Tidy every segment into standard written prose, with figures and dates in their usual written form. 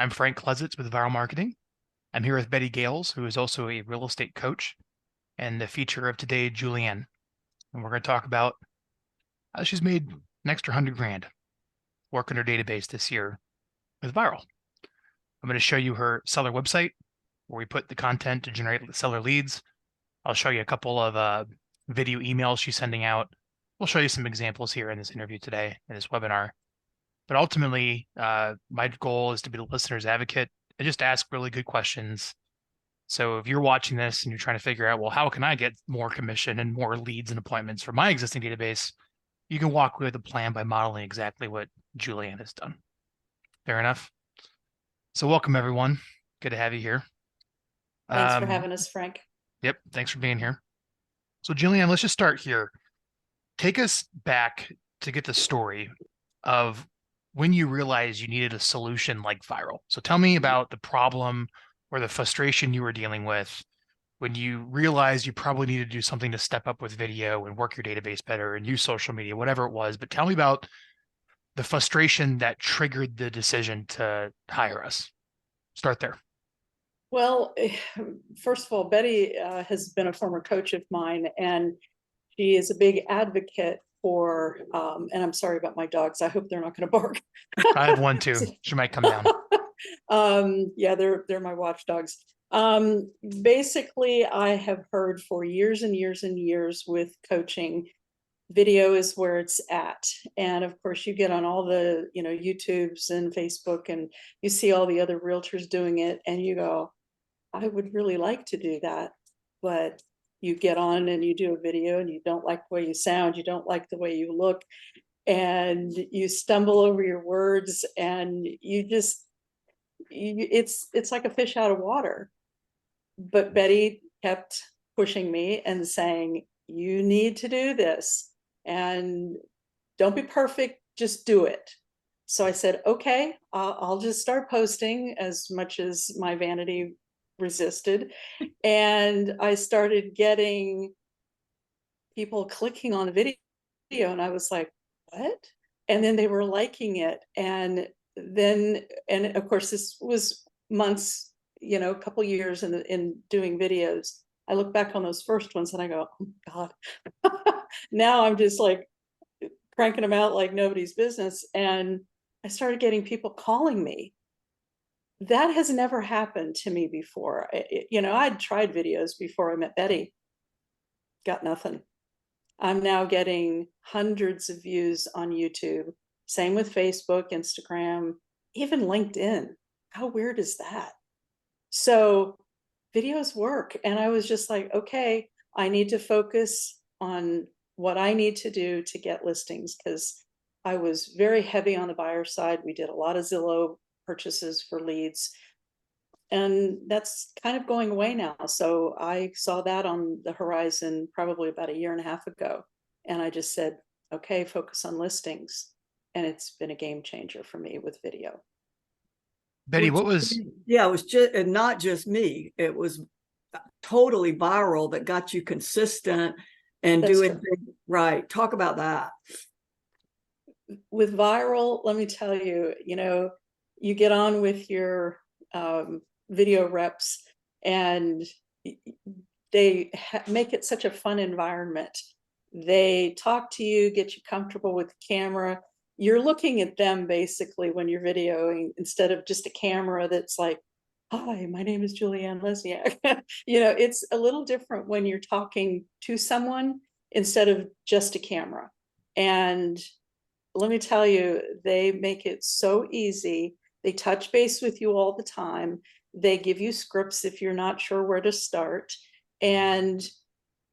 I'm Frank Klesitz with Vyral Marketing. I'm here with Betty Gales, who is also a real estate coach, and the feature of today, Julianne. And we're going to talk about how she's made an extra 100 grand working her database this year with Vyral. I'm going to show you her seller website where we put the content to generate seller leads. I'll show you a couple of video emails she's sending out. We'll show you some examples here in this interview today, in this webinar. But ultimately, my goal is to be the listener's advocate and just ask really good questions. So if you're watching this and you're trying to figure out, well, how can I get more commission and more leads and appointments from my existing database? You can walk away with a plan by modeling exactly what Julianne has done. Fair enough? So welcome, everyone. Good to have you here. Thanks for having us, Frank. Yep. Thanks for being here. So Julianne, let's just start here. Take us back to get the story of when you realized you needed a solution like Vyral. So tell me about the problem or the frustration you were dealing with when you realized you probably needed to do something to step up with video and work your database better and use social media, whatever it was. But tell me about the frustration that triggered the decision to hire us. Start there. Well, first of all, Betty has been a former coach of mine, and she is a big advocate for, and I'm sorry about my dogs. I hope they're not going to bark. I have one too. She might come down. Yeah, they're my watchdogs. Basically, I have heard for years and years and years with coaching, video is where it's at. And of course, you get on all the, YouTubes and Facebook, and you see all the other realtors doing it, and you go, I would really like to do that. But you get on and you do a video and you don't like the way you sound, you don't like the way you look, and you stumble over your words, and it's like a fish out of water. But Betty kept pushing me and saying, you need to do this, and don't be perfect, just do it. So I said, okay, I'll just start posting as much as my vanity resisted. And I started getting people clicking on the video, and I was like, what? And then they were liking it. And of course, this was months, a couple years in doing videos. I look back on those first ones and I go, oh God. Now I'm just like cranking them out like nobody's business. And I started getting people calling me. That has never happened to me before. I'd tried videos before I met Betty. Got nothing. I'm now getting hundreds of views on YouTube. Same with Facebook, Instagram, even LinkedIn. How weird is that? So videos work. And I was just like, okay, I need to focus on what I need to do to get listings, because I was very heavy on the buyer side. We did a lot of Zillow purchases for leads, and that's kind of going away now. So I saw that on the horizon probably about a year and a half ago, and I just said, okay, focus on listings. And it's been a game changer for me with video. Betty, it was just, and not just me, it was totally Vyral that got you consistent and doing things right. Talk about that. With Vyral, let me tell you, you get on with your video reps, and they make it such a fun environment. They talk to you, get you comfortable with the camera. You're looking at them basically when you're videoing, instead of just a camera that's like, hi, my name is Julianne Lesniak. It's a little different when you're talking to someone instead of just a camera. And let me tell you, they make it so easy. They touch base with you all the time. They give you scripts if you're not sure where to start. And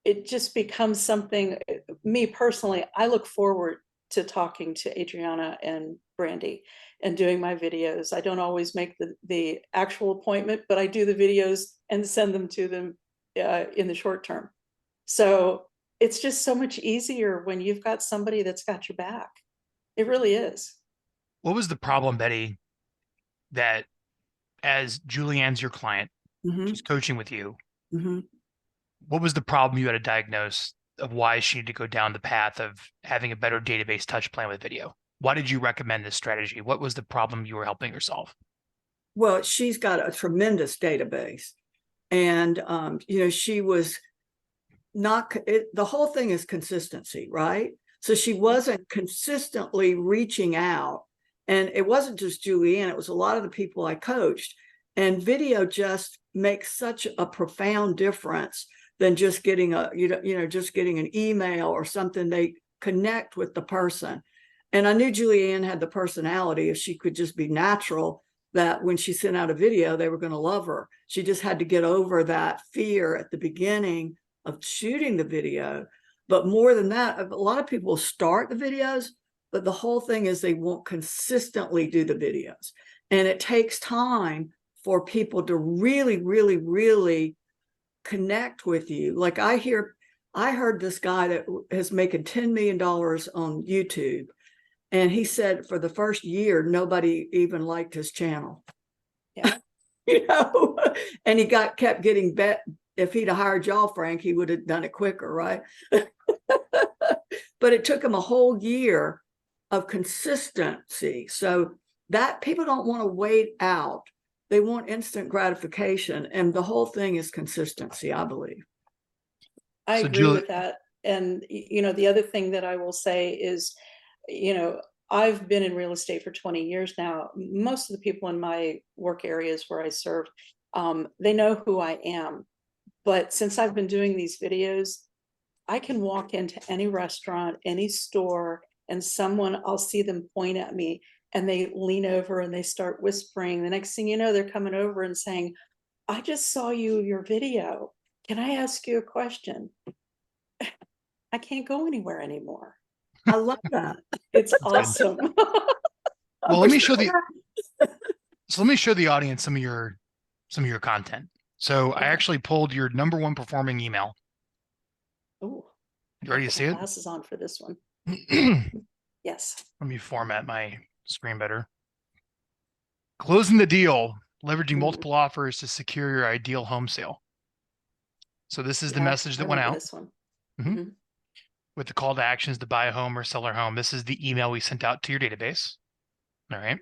it just becomes something, me personally, I look forward to talking to Adriana and Brandy and doing my videos. I don't always make the actual appointment, but I do the videos and send them to them in the short term. So it's just so much easier when you've got somebody that's got your back. It really is. What was the problem, Betty, that as Julianne's your client, she's coaching with you, what was the problem you had to diagnose of why she needed to go down the path of having a better database touch plan with video? Why did you recommend this strategy? What was the problem you were helping her solve? well, she's got a tremendous database. And, she was not, the whole thing is consistency, right? So she wasn't consistently reaching out. And it wasn't just Julianne, it was a lot of the people I coached. And video just makes such a profound difference than just getting just getting an email or something. They connect with the person. And I knew Julianne had the personality, if she could just be natural, that when she sent out a video, they were going to love her. She just had to get over that fear at the beginning of shooting the video. But more than that, a lot of people start the videos, but the whole thing is they won't consistently do the videos. And it takes time for people to really, really, really connect with you. Like I heard this guy that is making $10 million on YouTube. And he said for the first year, nobody even liked his channel. Yeah. And he kept getting bet. If he'd have hired y'all, Frank, he would have done it quicker, right? But it took him a whole year of consistency. So that people don't want to wait out. They want instant gratification. And the whole thing is consistency, I believe. I So agree with that. And, the other thing that I will say is, I've been in real estate for 20 years now. Most of the people in my work areas where I serve, they know who I am. But since I've been doing these videos, I can walk into any restaurant, any store, and I'll see them point at me and they lean over and they start whispering. The next thing you know, they're coming over and saying, I just saw your video. Can I ask you a question? I can't go anywhere anymore. I love that. It's awesome. Well, let me show the audience some of your content. So I actually pulled your number one performing email. Oh, You ready to see it? Glasses on for this one. Yes. Let me format my screen better. Closing the deal, leveraging multiple offers to secure your ideal home sale. So this is the message that went out. This one. With the call to actions to buy a home or sell their home. This is the email we sent out to your database. All right.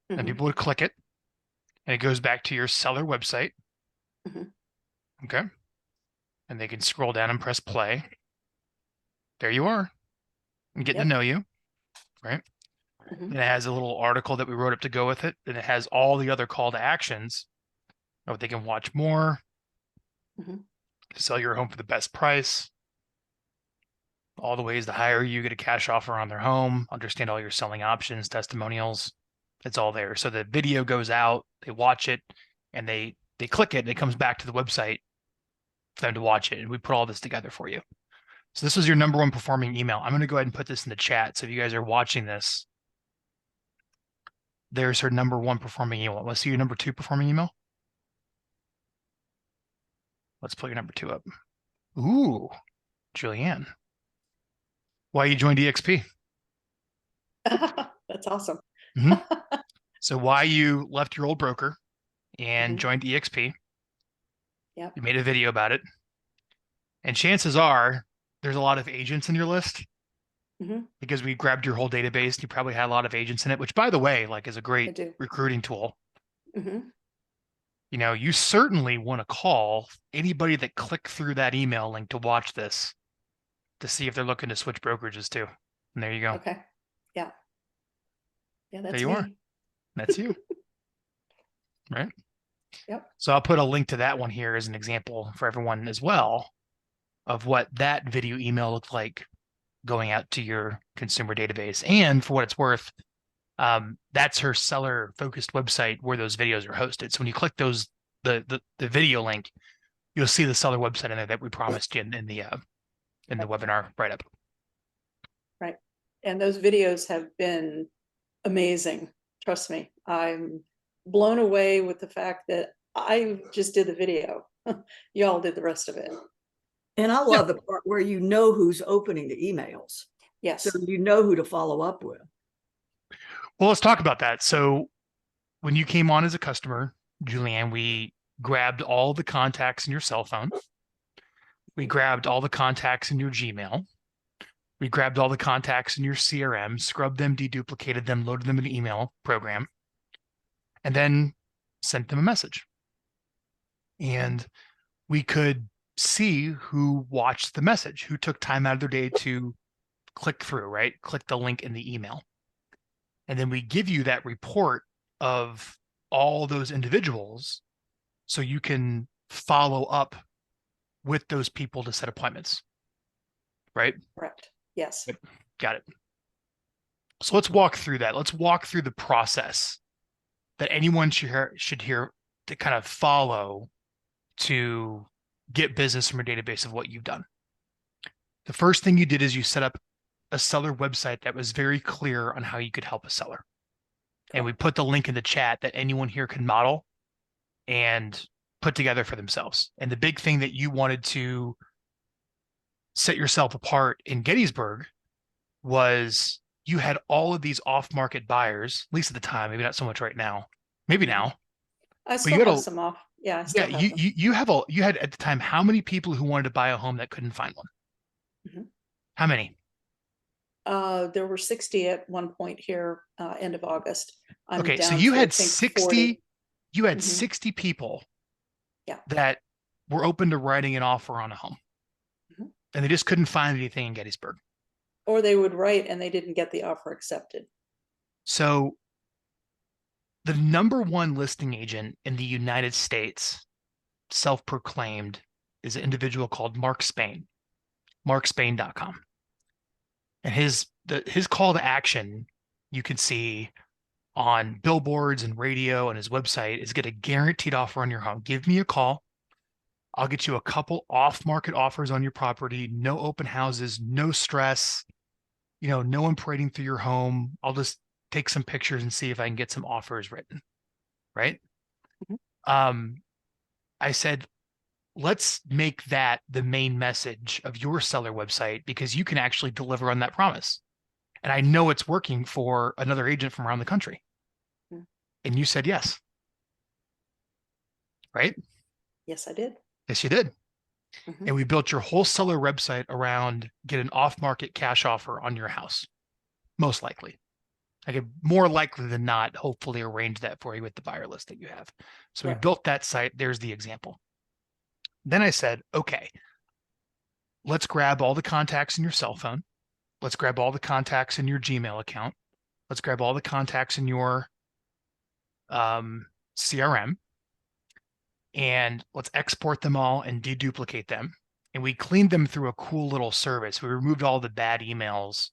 And people would click it and it goes back to your seller website. Okay. And they can scroll down and press play. There you are. I'm getting to know you. Right. And it has a little article that we wrote up to go with it. And it has all the other call to actions. Oh, they can watch more. Sell your home for the best price. All the ways to hire you, get a cash offer on their home, understand all your selling options, testimonials. It's all there. So the video goes out, they watch it, and they click it, and it comes back to the website for them to watch it. And we put all this together for you. So this was your number one performing email. I'm going to go ahead and put this in the chat. So if you guys are watching this, there's her number one performing email. Let's see your number two performing email. Let's pull your number two up. Ooh, Julianne. Why you joined EXP? That's awesome. So why you left your old broker and joined EXP. Yeah. You made a video about it. And chances are there's a lot of agents in your list because we grabbed your whole database. You probably had a lot of agents in it, which by the way, is a great recruiting tool. You certainly want to call anybody that clicked through that email link to watch this to see if they're looking to switch brokerages too. And there you go. Okay. Yeah. Yeah, that's there you me. are. That's you. Right? Yep. So I'll put a link to that one here as an example for everyone as well of what that video email looked like going out to your consumer database. And for what it's worth, that's her seller focused website where those videos are hosted. So when you click the video link, you'll see the seller website in there that we promised you in the webinar write-up. Right. And those videos have been amazing. Trust me. I'm blown away with the fact that I just did the video. Y'all did the rest of it. And I love the part where you know who's opening the emails. Yes. So you know who to follow up with. Well, let's talk about that. So when you came on as a customer, Julianne, we grabbed all the contacts in your cell phone. We grabbed all the contacts in your Gmail. We grabbed all the contacts in your CRM, scrubbed them, deduplicated them, loaded them in an email program. And then sent them a message. And we could see who watched the message, who took time out of their day to click through, right? Click the link in the email. And then we give you that report of all those individuals so you can follow up with those people to set appointments, right? Correct. Yes. Yep. Got it. So let's walk through that. Let's walk through the process that anyone should hear to kind of follow to get business from a database of what you've done. The first thing you did is you set up a seller website that was very clear on how you could help a seller. And we put the link in the chat that anyone here can model and put together for themselves. And the big thing that you wanted to set yourself apart in Gettysburg was you had all of these off-market buyers, at least at the time, maybe not so much right now, maybe now. I But still you have had some off. Yeah, I still have them. you had at the time how many people who wanted to buy a home that couldn't find one? Mhm. How many? There were 60 at one point here, end of August. I'm Okay, so down you to, I had think, 60, 40. you had Mhm. 60 people Yeah. that were open to writing an offer on a home. Mhm. And they just couldn't find anything in Gettysburg. Or they would write and they didn't get the offer accepted. So the number one listing agent in the United States, self-proclaimed, is an individual called Mark Spain, markspain.com. And his call to action, you can see on billboards and radio and his website, is get a guaranteed offer on your home. Give me a call. I'll get you a couple off-market offers on your property, no open houses, no stress, no one parading through your home. I'll just take some pictures and see if I can get some offers written, right? Mhm. I said, let's make that the main message of your seller website because you can actually deliver on that promise. And I know it's working for another agent from around the country. Mhm. And you said yes, right? Yes, I did. Yes, you did. Mhm. And we built your whole seller website around get an off-market cash offer on your house, most likely. I could more likely than not, hopefully arrange that for you with the buyer list that you have. So we Right. built that site. There's the example. Then I said, okay, let's grab all the contacts in your cell phone. Let's grab all the contacts in your Gmail account. Let's grab all the contacts in your CRM and let's export them all and deduplicate them. And we cleaned them through a cool little service. We removed all the bad emails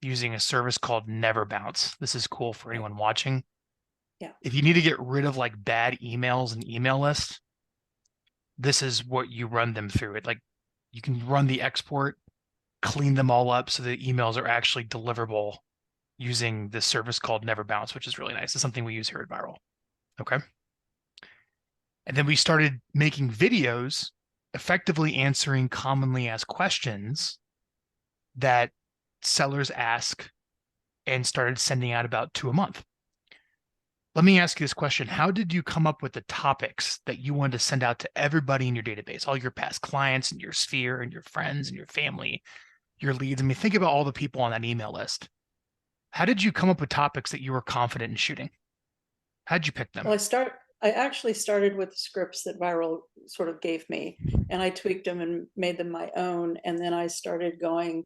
using a service called Never Bounce. This is cool for anyone watching. Yeah. If you need to get rid of like bad emails and email lists, this is what you run them through. It like you can run the export, clean them all up so the emails are actually deliverable using this service called Never Bounce, which is really nice. It's something we use here at Vyral. Okay. And then we started making videos effectively answering commonly asked questions that sellers ask and started sending out about 2 a month. Let me ask you this question. How did you come up with the topics that you wanted to send out to everybody in your database, all your past clients and your sphere and your friends and your family, your leads? I mean, think about all the people on that email list. How did you come up with topics that you were confident in shooting? How'd you pick them? Well, I actually started with the scripts that Vyral sort of gave me, and I tweaked them and made them my own. And then I started going,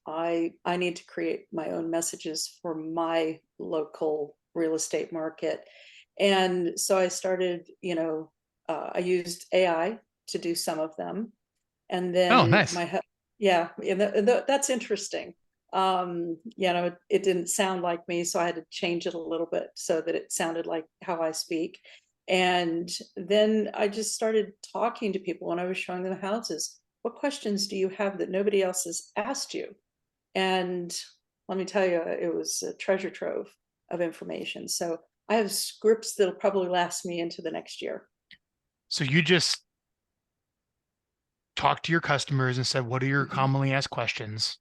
I need to create my own messages for my local real estate market. And so I started, I used AI to do some of them. And Oh, then nice. that's interesting. It didn't sound like me, so I had to change it a little bit so that it sounded like how I speak. And then I just started talking to people when I was showing them houses. What questions do you have that nobody else has asked you? And let me tell you, it was a treasure trove of information. So I have scripts that'll probably last me into the next year. So you just talked to your customers and said, what are your Mhm. commonly asked questions?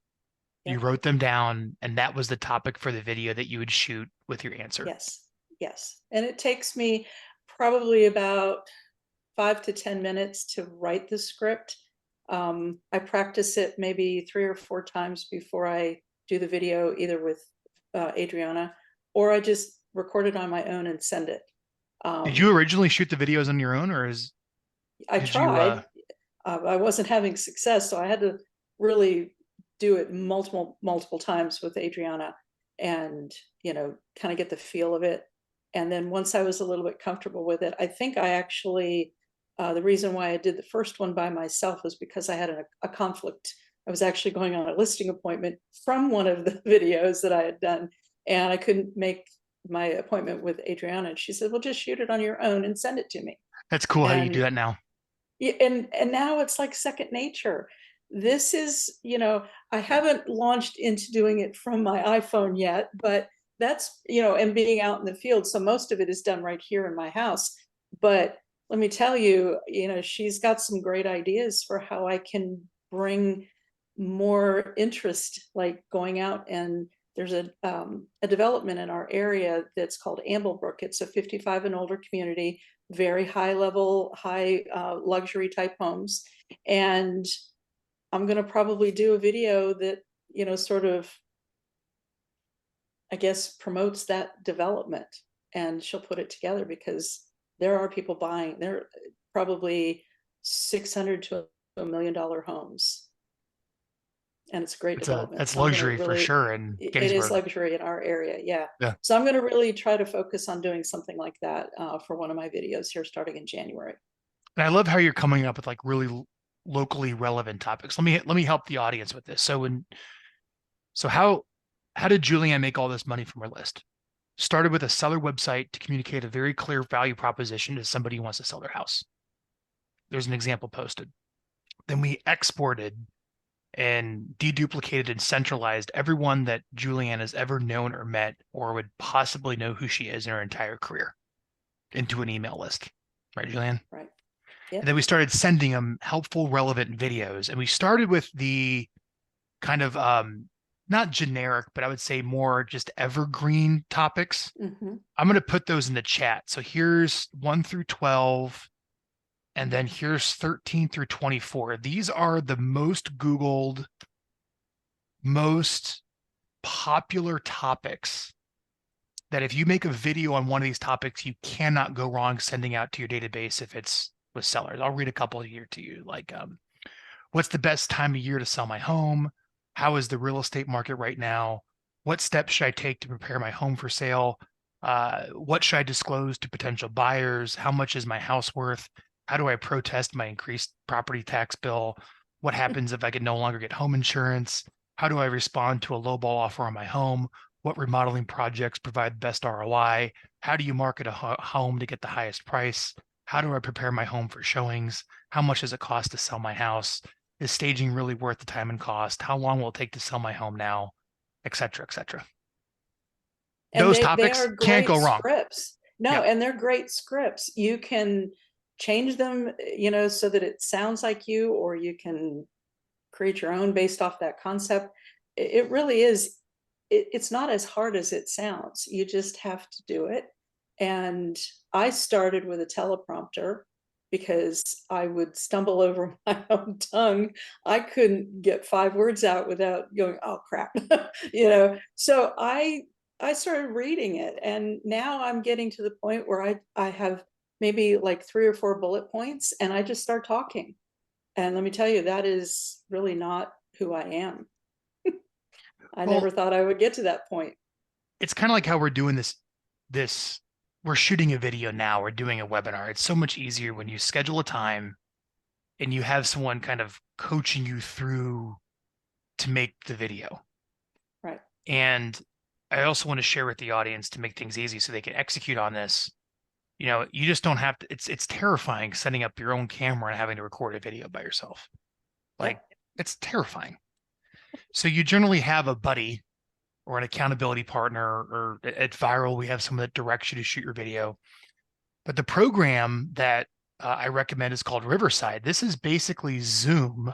You Yep. wrote them down, and that was the topic for the video that you would shoot with your answer. Yes. Yes. And it takes me probably about 5 to 10 minutes to write the script. I practice it maybe 3 or 4 times before I do the video, either with Adriana, or I just record it on my own and send it. Did you originally shoot the videos on your own, or I did you tried. I wasn't having success, so I had to really do it multiple times with Adriana, and kind of get the feel of it. And then once I was a little bit comfortable with it, I think I actually the reason why I did the first one by myself was because I had a conflict. I was actually going on a listing appointment from one of the videos that I had done, and I couldn't make my appointment with Adriana. And she said, well, just shoot it on your own and send it to me. That's cool how you do And that now. yeah, and now it's like second nature. This is, I haven't launched into doing it from my iPhone yet, but that's, and being out in the field. So most of it is done right here in my house. But let me tell you, she's got some great ideas for how I can bring more interest, like going out, and there's a development in our area that's called Amblebrook. It's a 55 and older community, very high level, high luxury type homes. And I'm going to probably do a video that, sort of, I guess, promotes that development. And she'll put it together because there are people buying. There are probably 600 to $1 million homes. And it's a great development. That's So I'm gonna luxury for really, sure in it is Gettysburg. luxury in our area. Yeah. Yeah. So I'm going to really try to focus on doing something like that for one of my videos here starting in January. And I love how you're coming up with like really locally relevant topics. Let me help the audience with this. So how did Julianne make all this money from her list? Started with a seller website to communicate a very clear value proposition to somebody who wants to sell their house. There's an example posted. Then we exported and deduplicated and centralized everyone that Julianne has ever known or met or would possibly know who she is in her entire career into an email list. Right, Julianne? Right. Yep. And then we started sending them helpful, relevant videos. And we started with the kind of not generic, but I would say more just evergreen topics. Mm-hmm. I'm going to put those in the chat. So here's 1 through 12, and then here's 13 through 24. These are the most Googled, most popular topics that if you make a video on one of these topics, you cannot go wrong sending out to your database if it's with sellers. I'll read a couple here to you, like what's the best time of year to sell my home? How is the real estate market right now? What steps should I take to prepare my home for sale? What should I disclose to potential buyers? How much is my house worth? How do I protest my increased property tax bill? What happens if I can no longer get home insurance? How do I respond to a lowball offer on my home? What remodeling projects provide best ROI? How do you market a home to get the highest price? How do I prepare my home for showings? How much does it cost to sell my house? Is staging really worth the time and cost? How long will it take to sell my home now? Et cetera, et cetera. And Those they topics are can't great go wrong. scripts. No, Yeah. and they're great scripts. You can change them, so that it sounds like you, or you can create your own based off that concept. It really is. It's not as hard as it sounds. You just have to do it. And I started with a teleprompter because I would stumble over my own tongue. I couldn't get 5 words out without going, oh crap, So I started reading it, and now I'm getting to the point where I have maybe like 3 or 4 bullet points, and I just start talking. And let me tell you, that is really not who I am. I never thought I would get to that point. It's kind of like how we're doing this, we're shooting a video now, we're doing a webinar. It's so much easier when you schedule a time and you have someone kind of coaching you through to make the video. Right. And I also want to share with the audience to make things easy so they can execute on this. You just don't have to, it's terrifying setting up your own camera and having to record a video by yourself. Like, it's terrifying. So you generally have a buddy or an accountability partner, or at Vyral, we have someone that directs you to shoot your video. But the program that I recommend is called Riverside. This is basically Zoom,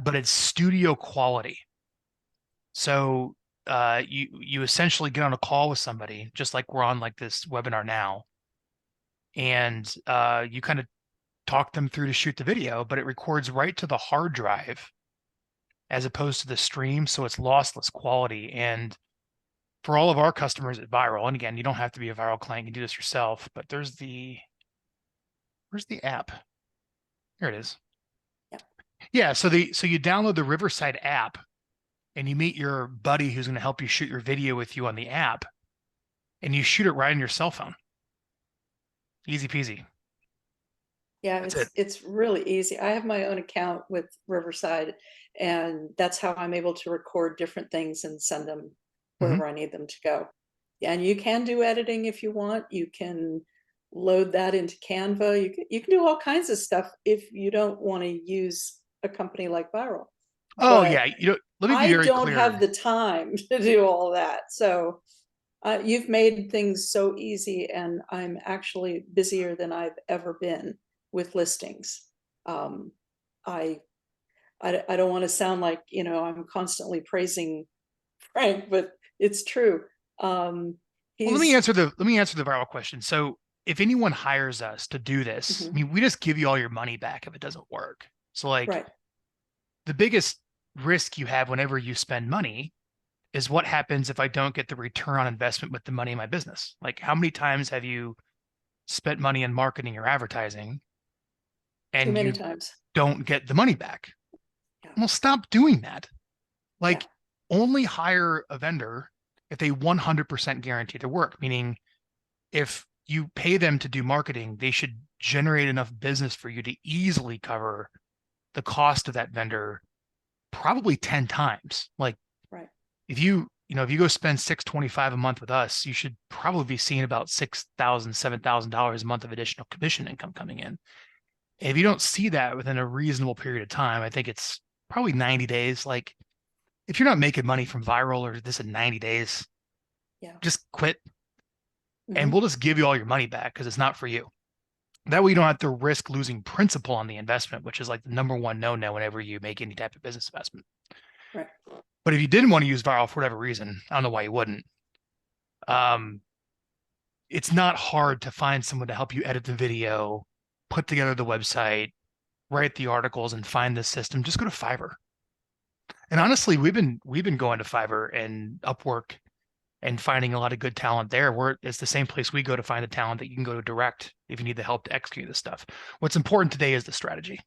but it's studio quality. So you essentially get on a call with somebody, just like we're on like this webinar now, and you kind of talk them through to shoot the video, but it records right to the hard drive as opposed to the stream. So it's lossless quality. And for all of our customers at Vyral, and again, you don't have to be a Vyral client, you can do this yourself, but where's the app? Here it is. Yep. Yeah, so you download the Riverside app and you meet your buddy who's going to help you shoot your video with you on the app, and you shoot it right on your cell phone. Easy peasy. Yeah, That's it. it's really easy. I have my own account with Riverside, and that's how I'm able to record different things and send them wherever I need them to go. And you can do editing if you want. You can load that into Canva. You can do all kinds of stuff if you don't want to use a company like Vyral. Oh But yeah, let me be I very don't clear. have the time to do all that. So you've made things so easy, and I'm actually busier than I've ever been with listings. I don't want to sound like, I'm constantly praising Frank, but it's true. Well, let me answer the Vyral question. So if anyone hires us to do this, I mean, we just give you all your money back if it doesn't work. So like right. the biggest risk you have whenever you spend money is what happens if I don't get the return on investment with the money in my business. Like how many times have you spent money in marketing or advertising Too and many you times. don't get the money back? Yeah. Well, stop doing that. Like Yeah. only hire a vendor if they 100% guarantee to work, meaning if you pay them to do marketing, they should generate enough business for you to easily cover the cost of that vendor probably 10 times. Like Right. if you go spend $625 a month with us, you should probably be seeing about $6,000, $7,000 a month of additional commission income coming in. And if you don't see that within a reasonable period of time, I think it's probably 90 days. Like if you're not making money from Vyral or this in 90 days, just quit. And we'll just give you all your money back because it's not for you. That way you don't have to risk losing principal on the investment, which is like the number one no-no whenever you make any type of business investment. Right. But if you didn't want to use Vyral for whatever reason, I don't know why you wouldn't. It's not hard to find someone to help you edit the video, put together the website, write the articles, and find the system. Just go to Fiverr. And honestly, we've been going to Fiverr and Upwork and finding a lot of good talent there. It's the same place we go to find the talent that you can go to direct if you need the help to execute this stuff. What's important today is the strategy.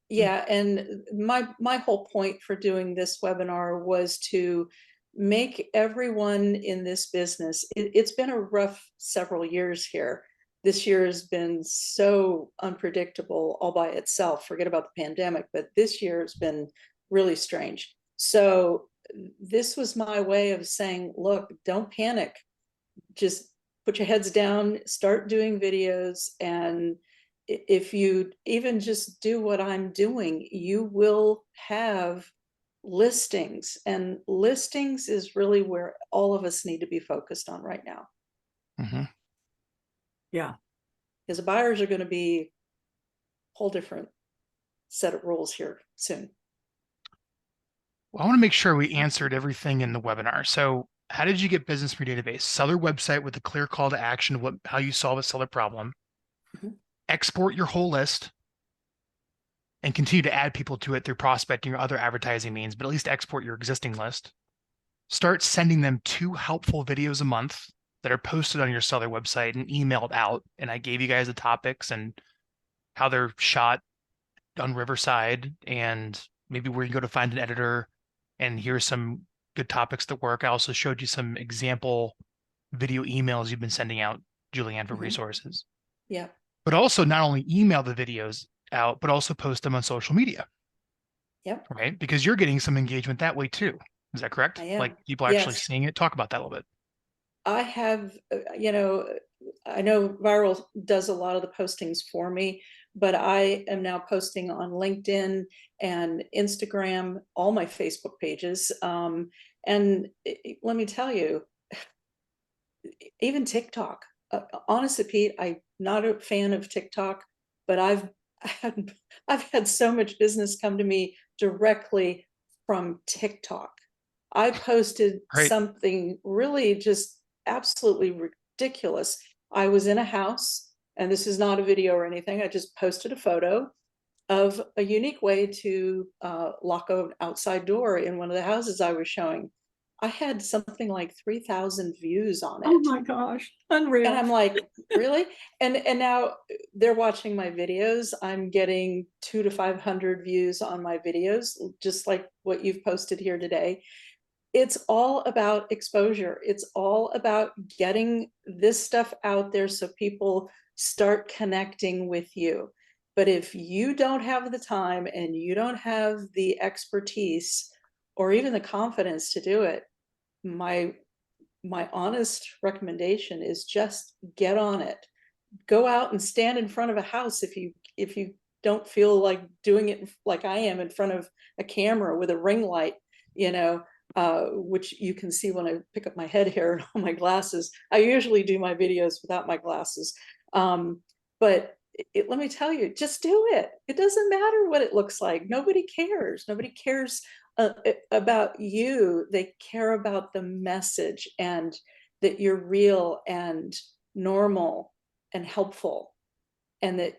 Yeah, and my whole point for doing this webinar was to make everyone in this business, it's been a rough several years here. This year has been so unpredictable all by itself. Forget about the pandemic, but this year has been really strange. So this was my way of saying, look, don't panic. Just put your heads down, start doing videos, and if you even just do what I'm doing, you will have listings, and listings is really where all of us need to be focused on right now. Yeah. Because the buyers are going to be a whole different set of rules here soon. Well, I want to make sure we answered everything in the webinar. So how did you get business from your database? Seller website with a clear call to action, how you solve a seller problem. Export your whole list and continue to add people to it through prospecting or other advertising means, but at least export your existing list. Start sending them 2 helpful videos a month that are posted on your seller website and emailed out. And I gave you guys the topics and how they're shot on Riverside and maybe where you go to find an editor, and here's some good topics to work. I also showed you some example video emails you've been sending out, Julianne, for resources. Yeah. But also not only email the videos out, but also post them on social media. Yep. Right? Because you're getting some engagement that way too. Is that correct? I am. Like people actually seeing it. Talk about that a little bit. I have, I know Vyral does a lot of the postings for me, but I am now posting on LinkedIn and Instagram, all my Facebook pages. And let me tell you, even TikTok, honestly, Pete, I'm not a fan of TikTok, but I've had so much business come to me directly from TikTok. I posted something really just absolutely ridiculous. I was in a house, and this is not a video or anything. I just posted a photo of a unique way to lock an outside door in one of the houses I was showing. I had something like 3,000 views on Oh it. my gosh, And unreal. I'm like, really? And now they're watching my videos. I'm getting 200 to 500 views on my videos, just like what you've posted here today. It's all about exposure. It's all about getting this stuff out there so people start connecting with you. But if you don't have the time and you don't have the expertise or even the confidence to do it, my honest recommendation is just get on it. Go out and stand in front of a house if you don't feel like doing it like I am in front of a camera with a ring light, which you can see when I pick up my head hair and all my glasses. I usually do my videos without my glasses. But let me tell you, just do it. It doesn't matter what it looks like. Nobody cares. Nobody cares about you. They care about the message and that you're real and normal and helpful and that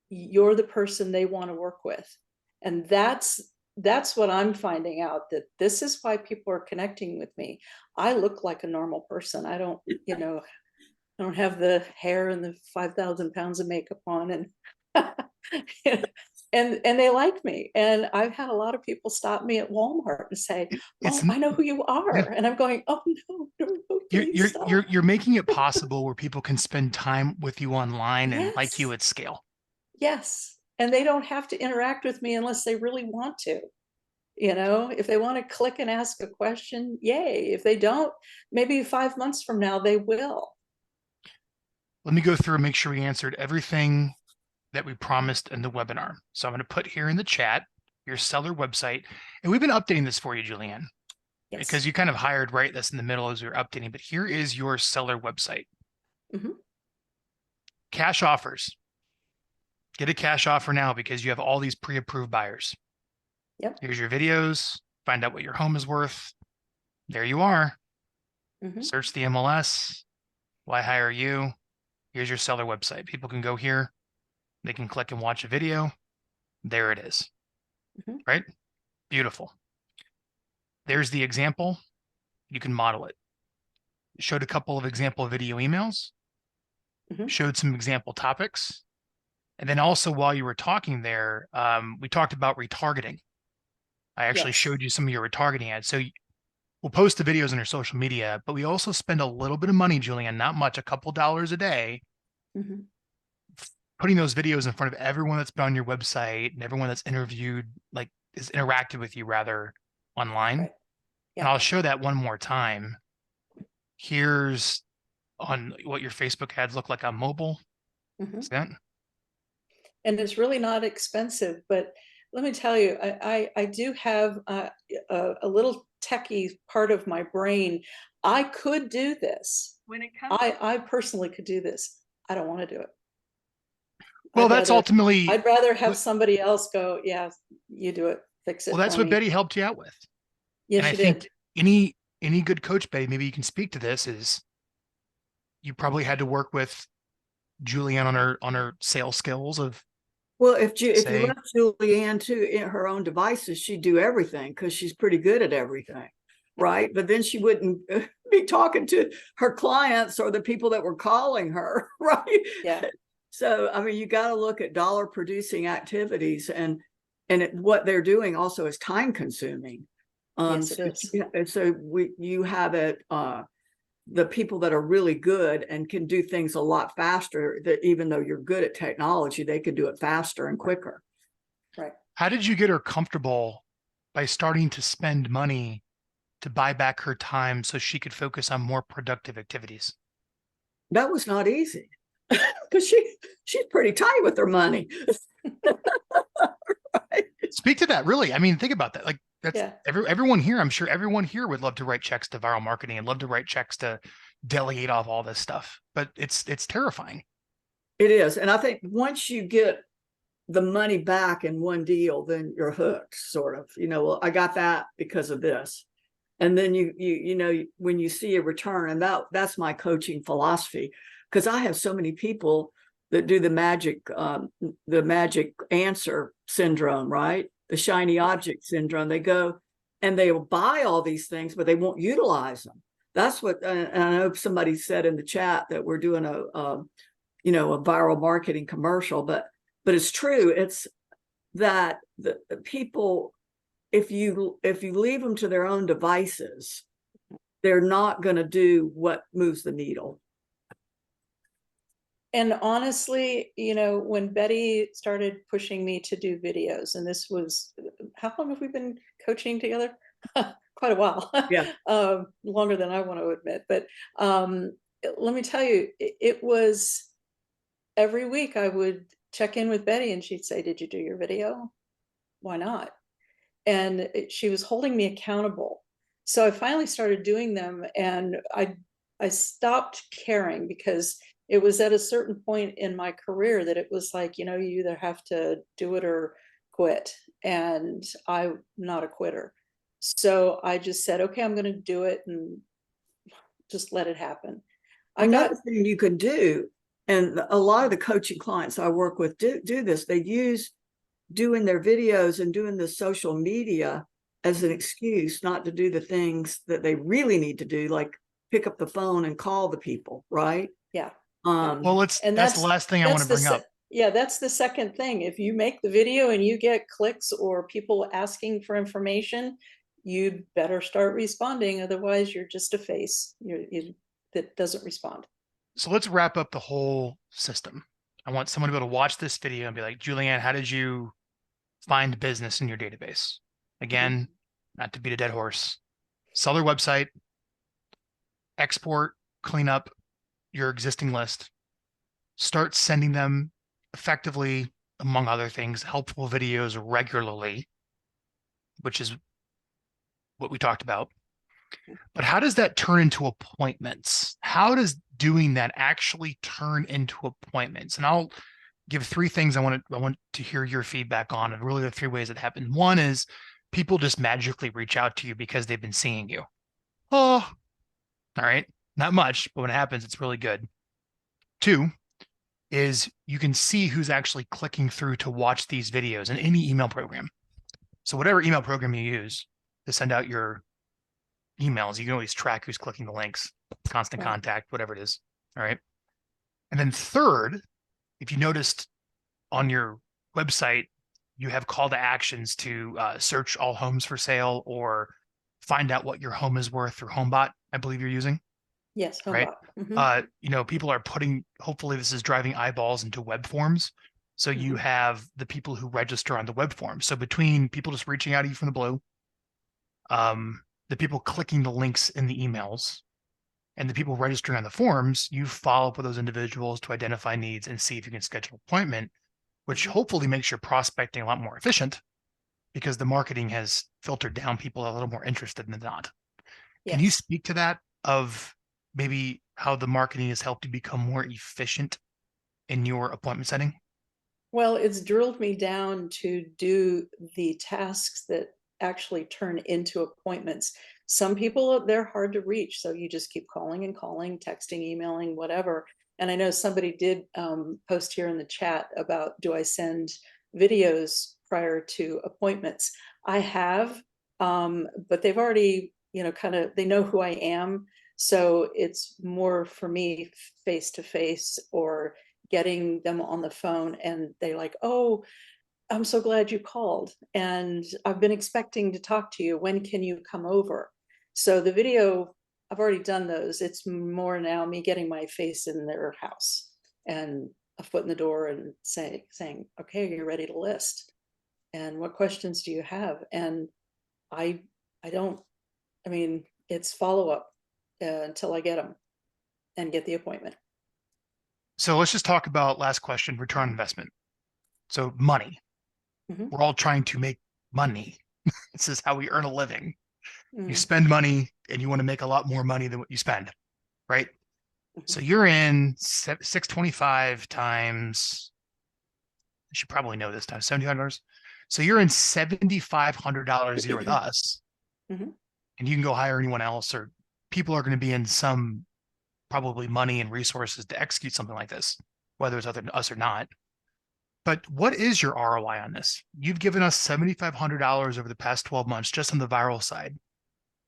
you're the person they want to work with. And that's what I'm finding out, that this is why people are connecting with me. I look like a normal person. I don't have the hair and the 5,000 pounds of makeup on and and they like me. And I've had a lot of people stop me at Walmart and say, It's "Oh, I know who you are." yeah. And I'm going, "Oh no, please stop." You're making it possible where people can spend time with you online and like you Yes, at scale. yes. And they don't have to interact with me unless they really want to. If they want to click and ask a question, yay. If they don't, maybe 5 months from now they will. Let me go through and make sure we answered everything that we promised in the webinar. So I'm going to put here in the chat your seller website. And we've been updating this for you, Julianne, Yes. because you kind of hired right this in the middle as we were updating. But here is your seller website. Mm-hmm. Cash offers. Get a cash offer now because you have all these pre-approved buyers. Yep. Here's your videos. Find out what your home is worth. There you are. Mm-hmm. Search the MLS. Why hire you? Here's your seller website. People can go here. They can click and watch a video. There it is. Mm-hmm. Right? Beautiful. There's the example. You can model it. Showed a couple of example video emails. Mm-hmm. Showed some example topics. And then also while you were talking there, we talked about retargeting. I actually Yes. showed you some of your retargeting ads. So we'll post the videos on our social media, but we also spend a little bit of money, Julianne, not much, a couple dollars a day, Mm-hmm. putting those videos in front of everyone that's been on your website and everyone that's interviewed, like is interacted with you rather online. Right. And Yeah. I'll show that one more time. Here's on what your Facebook ads look like on mobile. Mm-hmm. See that? And it's really not expensive, but let me tell you, I do have a little techie part of my brain. I could do this. When it comes, I personally could do this. I don't want to do it. Well, that's ultimately, I'd rather have somebody else go, yeah, you do it, fix it well, that's for what me. Betty helped you out with. Yes, And I she think did. any good coach, Betty, maybe you can speak to this, is you probably had to work with Julianne on her sales skills of well, if you say, left Julianne to in her own devices, she'd do everything because she's pretty good at everything, right? But then she wouldn't be talking to her clients or the people that were calling her, right? Yeah. So, I mean, you got to look at dollar producing activities, and what they're doing also is time consuming. Yes, it is. So you have it. The people that are really good and can do things a lot faster, that even though you're good at technology, they can do it faster and quicker. Right. how did you get her comfortable by starting to spend money to buy back her time so she could focus on more productive activities? That was not easy because she's pretty tight with her money. Right? Speak to that, really. I mean, think about that. Like that's Yeah. everyone here. I'm sure everyone here would love to write checks to Vyral Marketing and love to write checks to delegate off all this stuff, but it's terrifying. It is. And I think once you get the money back in one deal, then you're hooked, sort of. Well, I got that because of this. And then when you see a return, and that's my coaching philosophy, because I have so many people that do the magic answer syndrome, right? The shiny object syndrome. They go, and they will buy all these things, but they won't utilize them. That's what, and I know somebody said in the chat that we're doing a viral marketing commercial, but it's true. It's that the people, if you leave them to their own devices, they're not going to do what moves the needle. And honestly, when Betty started pushing me to do videos, and this was, how long have we been coaching together? Quite a while. Yeah. Longer than I want to admit. But let me tell you, it was every week I would check in with Betty and she'd say, "Did you do your video? Why not?" And she was holding me accountable. So I finally started doing them, and I stopped caring, because it was at a certain point in my career that it was like, you either have to do it or quit. And I'm not a quitter. So I just said, okay, I'm going to do it and just let it happen. Another thing you can do, and a lot of the coaching clients I work with do this, they use doing their videos and doing the social media as an excuse not to do the things that they really need to do, like pick up the phone and call the people, right? Yeah. Well, that's the last thing I want to bring up. Yeah, that's the second thing. If you make the video and you get clicks or people asking for information, you better start responding. Otherwise, you're just a face that doesn't respond. So let's wrap up the whole system. I want someone to be able to watch this video and be like, Julianne, how did you find business in your database? Again, not to beat a dead horse. Sell their website, export, clean up your existing list, start sending them effectively, among other things, helpful videos regularly, which is what we talked about. But how does that turn into appointments? How does doing that actually turn into appointments? And I'll give three things I want to hear your feedback on, and really the three ways it happens. One is people just magically reach out to you because they've been seeing you. Oh, all right. Not much, but when it happens, it's really good. Two is you can see who's actually clicking through to watch these videos in any email program. So whatever email program you use to send out your emails, you can always track who's clicking the links, constant contact, whatever it is. All right. And then third, if you noticed on your website, you have call to actions to search all homes for sale or find out what your home is worth through HomeBot, I believe you're using. Yes, right. HomeBot. People are hopefully this is driving eyeballs into web forms. So you have the people who register on the web form. So between people just reaching out to you from the blue, the people clicking the links in the emails, and the people registering on the forms, you follow up with those individuals to identify needs and see if you can schedule an appointment, which hopefully makes your prospecting a lot more efficient because the marketing has filtered down people a little more interested than not. Yes. Can you speak to that, of maybe how the marketing has helped you become more efficient in your appointment setting? Well, it's drilled me down to do the tasks that actually turn into appointments. Some people, they're hard to reach, so you just keep calling and calling, texting, emailing, whatever. And I know somebody did post here in the chat about, do I send videos prior to appointments? I have, but they've already, they know who I am. So it's more for me face to face, or getting them on the phone and they're like, "Oh, I'm so glad you called, and I've been expecting to talk to you. When can you come over?" So the video, I've already done those. It's more now me getting my face in their house and a foot in the door and saying, "Okay, you're ready to list. And what questions do you have?" And it's follow-up until I get them and get the appointment. So let's just talk about, last question, return on investment. So money. We're all trying to make money. This is how we earn a living. You spend money and you want to make a lot more money than what you spend, right? So you're in 625 times, I should probably know this time, $7,500. So you're in $7,500 a year with us, and you can go hire anyone else, or people are going to be in some probably money and resources to execute something like this, whether it's us or not. But what is your ROI on this? You've given us $7,500 over the past 12 months just on the viral side.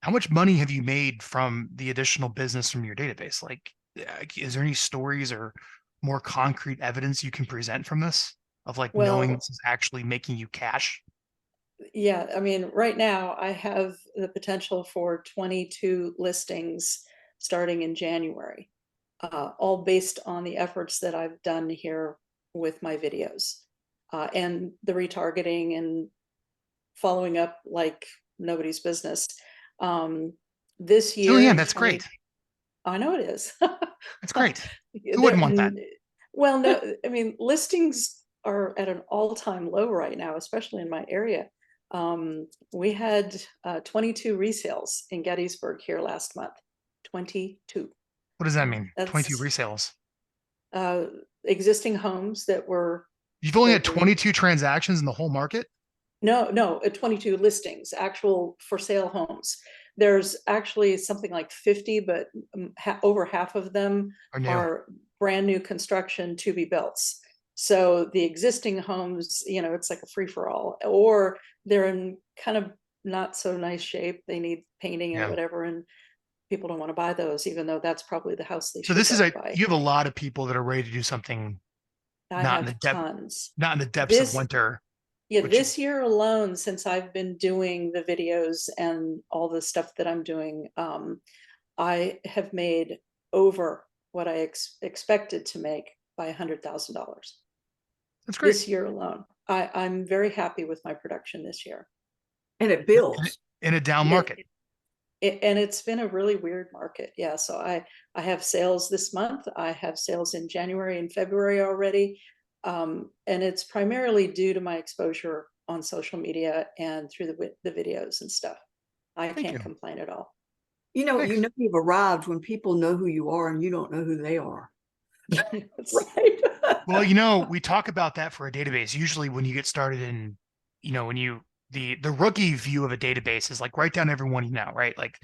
How much money have you made from the additional business from your database? Like, is there any stories or more concrete evidence you can present from this of like knowing Well, this is actually making you cash? yeah, I mean, right now I have the potential for 22 listings starting in January, all based on the efforts that I've done here with my videos, and the retargeting and following up like nobody's business. This Julianne, year, that's great. I know it is. That's great. Who There, wouldn't want that? well, no, I mean, listings are at an all-time low right now, especially in my area. We had 22 resales in Gettysburg here last month. 22. What does that mean? 22 That's resales. uh, existing homes that were You've only had that were 22 transactions in the whole market? no 22 listings, actual for sale homes. There's actually something like 50, but over half of them Or new? are brand new construction to be built. So the existing homes, it's like a free for all, or they're in kind of not so nice shape. They need painting and Yeah. whatever, and people don't want to buy those, even though that's probably the house they So should this is buy. you have a lot of people that are ready to do something I have tons. not in the depths of This winter, Yeah, which this year alone, since I've been doing the videos and all the stuff that I'm doing, I have made over what I expected to make by $100,000 that's great. this year alone. I'm very happy with my production this year. And it builds. In a down It, market. and it's been a really weird market. Yeah, so I have sales this month. I have sales in January and February already. And it's primarily due to my exposure on social media and through the videos and stuff. I Thank you. can't complain at all. Thanks. You've arrived when people know who you are and you don't know who they are. That's right. Well, we talk about that for a database. Usually when you get started in, when you the rookie view of a database is like write down everyone you know, right? Like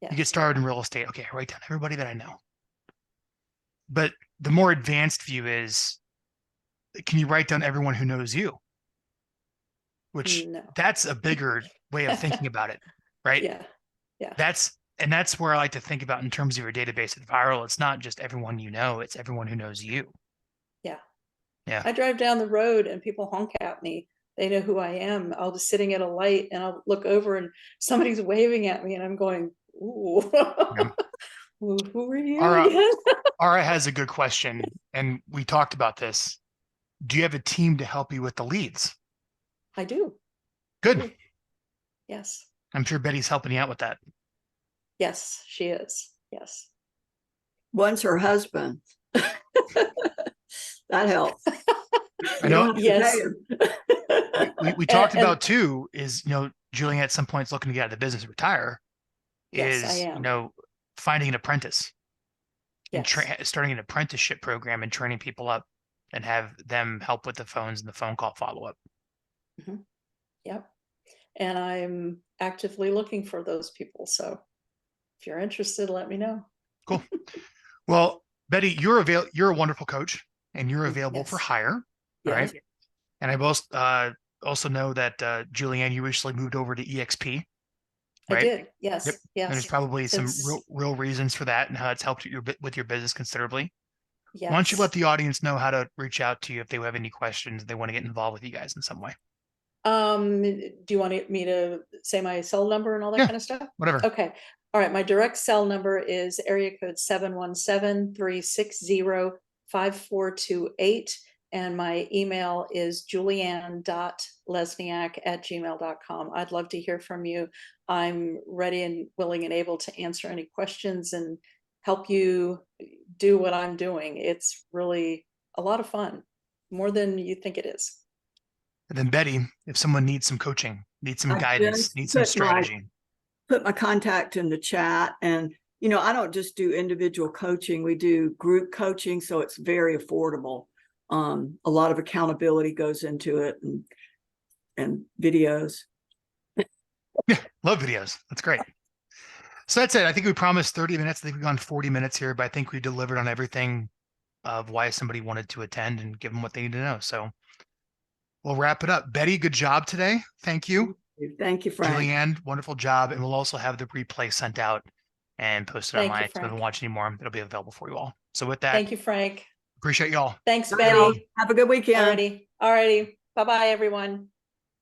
Yeah. you get started in real estate. Okay, write down everybody that I know. But the more advanced view is, can you write down everyone who knows you? Which No. that's a bigger way of thinking about it, right? Yeah. Yeah. That's where I like to think about in terms of your database at Vyral. It's not just everyone you know, it's everyone who knows you. Yeah. Yeah. I drive down the road and people honk at me. They know who I am. I'll be sitting at a light and I'll look over and somebody's waving at me and I'm going, ooh. Yeah. Who are you Ara, again? Ara has a good question, and we talked about this. Do you have a team to help you with the leads? I do. Good. Yes. I'm sure Betty's helping you out with that. Yes, she is. Yes. One's her husband. That helps. I know. Yes. We talked about too is, Julianne at some point is looking to get out of the business and retire. Yes, I Is, am. finding an apprentice and Yes. starting an apprenticeship program and training people up and have them help with the phones and the phone call follow-up. Yep. And I'm actively looking for those people. So if you're interested, let me know. Cool. Well, Betty, you're a wonderful coach and you're available for Yes. hire. All Yes. right. And I also know that Julianne, you recently moved over to EXP, I right? did. Yes. Yep. Yes. And there's probably some Since real reasons for that and how it's helped with your business considerably. Why don't you let yes. the audience know how to reach out to you if they have any questions, they want to get involved with you guys in some way? Do you want me to say my cell number and all that Yeah, kind of stuff? whatever. Okay. All right. My direct cell number is area code 717-360-5428. And my email is julianne.lesniak@gmail.com. I'd love to hear from you. I'm ready and willing and able to answer any questions and help you do what I'm doing. It's really a lot of fun, more than you think it is. And then Betty, if someone needs some coaching, needs some I guidance, just needs some strategy. put my contact in the chat, and I don't just do individual coaching, we do group coaching, so it's very affordable. A lot of accountability goes into it, and videos. Yeah, love videos. That's great. So that's it. I think we promised 30 minutes. I think we've gone 40 minutes here, but I think we delivered on everything of why somebody wanted to attend and give them what they need to know. So we'll wrap it up. Betty, good job today. Thank you. Thank you, Frank. Julianne, wonderful job. And we'll also have the replay sent out and posted Thank you, online. So if you Frank. haven't watched anymore, it'll be available for you all. So with that, Thank you, Frank. appreciate y'all. Thanks, Bye, y'all. Betty. Have a good weekend. Alrighty. Bye-bye, everyone.